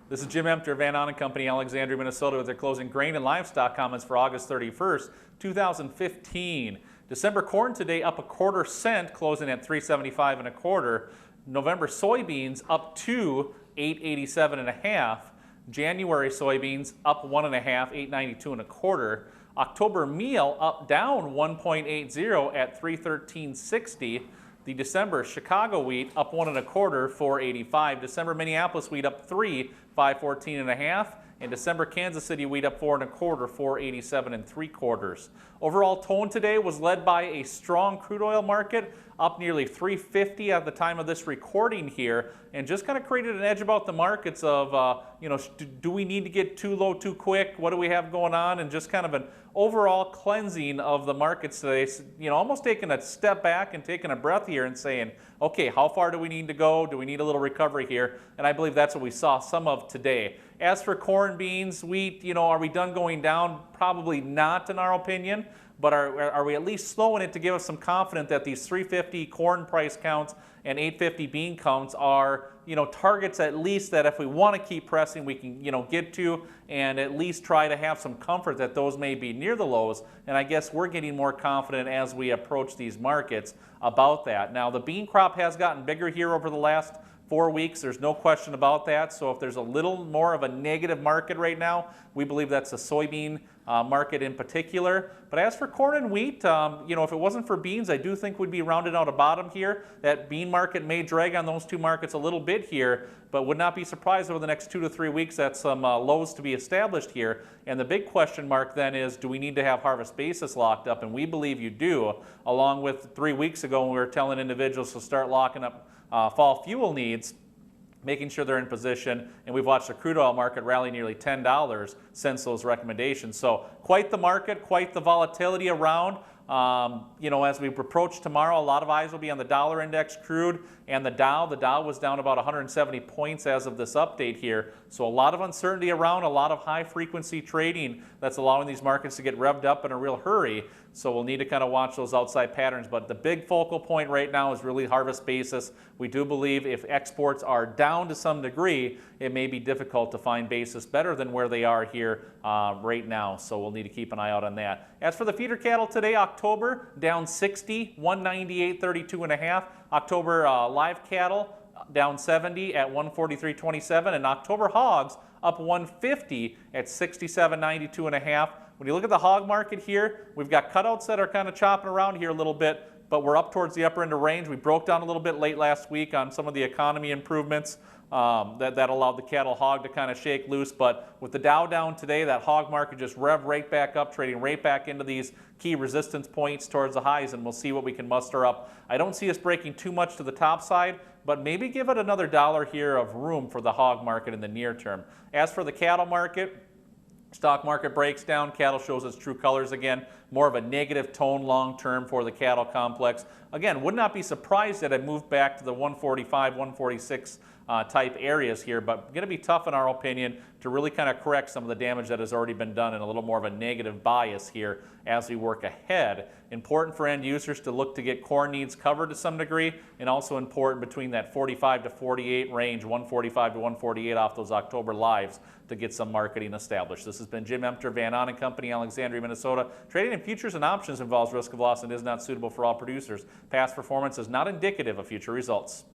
This is Jim Emter, Van Ahn & Company, Alexandria, Minnesota, with their closing grain and livestock comments for August 31st, 2015. December corn today up 1/4 cent, closing at $3.75 1/4. November soybeans up 8.87 1/2. January soybeans up 1 1/2, 8.92 1/4. October meal up down 1.80 at 313.60. The December Chicago wheat up 1 1/4, 4.85. December Minneapolis wheat up 3, 514 1/2. And December Kansas City wheat up 4 1/4, 4.87 3/4. Overall tone today was led by a strong crude oil market, up nearly 350 at the time of this recording here, and just kind of created an edge about the markets of, do we need to get too low too quick? What do we have going on? And just kind of an overall cleansing of the markets today, almost taking a step back and taking a breath here and saying, okay, how far do we need to go? Do we need a little recovery here? And I believe that's what we saw some of today. As for corn, beans, wheat, are we done going down? Probably not, in our opinion. But are we at least slowing it to give us some confidence that these 350 corn price counts and 850 bean counts are, targets at least that if we want to keep pressing, we can, get to, and at least try to have some comfort that those may be near the lows. And I guess we're getting more confident as we approach these markets about that. Now, the bean crop has gotten bigger here over the last 4 weeks. There's no question about that. So if there's a little more of a negative market right now, we believe that's the soybean market in particular. But as for corn and wheat, if it wasn't for beans, I do think we'd be rounding out a bottom here. That bean market may drag on those two markets a little bit here, but would not be surprised over the next 2 to 3 weeks that some lows to be established here. And the big question mark then is, do we need to have harvest basis locked up? And we believe you do, along with 3 weeks ago when we were telling individuals to start locking up fall fuel needs, making sure they're in position, and we've watched the crude oil market rally nearly $10 since those recommendations. So quite the market, quite the volatility around. As we approach tomorrow, a lot of eyes will be on the dollar index crude and the Dow. The Dow was down about 170 points as of this update here. So a lot of uncertainty around, a lot of high frequency trading that's allowing these markets to get revved up in a real hurry. So we'll need to kind of watch those outside patterns. But the big focal point right now is really harvest basis. We do believe if exports are down to some degree, it may be difficult to find basis better than where they are here right now. So we'll need to keep an eye out on that. As for the feeder cattle today, October down 60, 198.32 1/2. October live cattle down 70 at 143.27, and October hogs up 150 at 67.92 1/2. When you look at the hog market here, we've got cutouts that are kind of chopping around here a little bit, but we're up towards the upper end of range. We broke down a little bit late last week on some of the economy improvements that allowed the cattle hog to kind of shake loose. But with the Dow down today, that hog market just rev right back up, trading right back into these key resistance points towards the highs, and we'll see what we can muster up. I don't see us breaking too much to the top side, but maybe give it another $1 here of room for the hog market in the near term. As for the cattle market, stock market breaks down, cattle shows its true colors again, more of a negative tone long term for the cattle complex. Again, would not be surprised that it moved back to the 145, 146 type areas here, but going to be tough in our opinion to really kind of correct some of the damage that has already been done and a little more of a negative bias here as we work ahead. Important for end users to look to get corn needs covered to some degree, and also important between that 45 to 48 range, 145 to 148 off those October lives to get some marketing established. This has been Jim Emter, Van Ahn & Company, Alexandria, Minnesota. Trading in futures and options involves risk of loss and is not suitable for all producers. Past performance is not indicative of future results.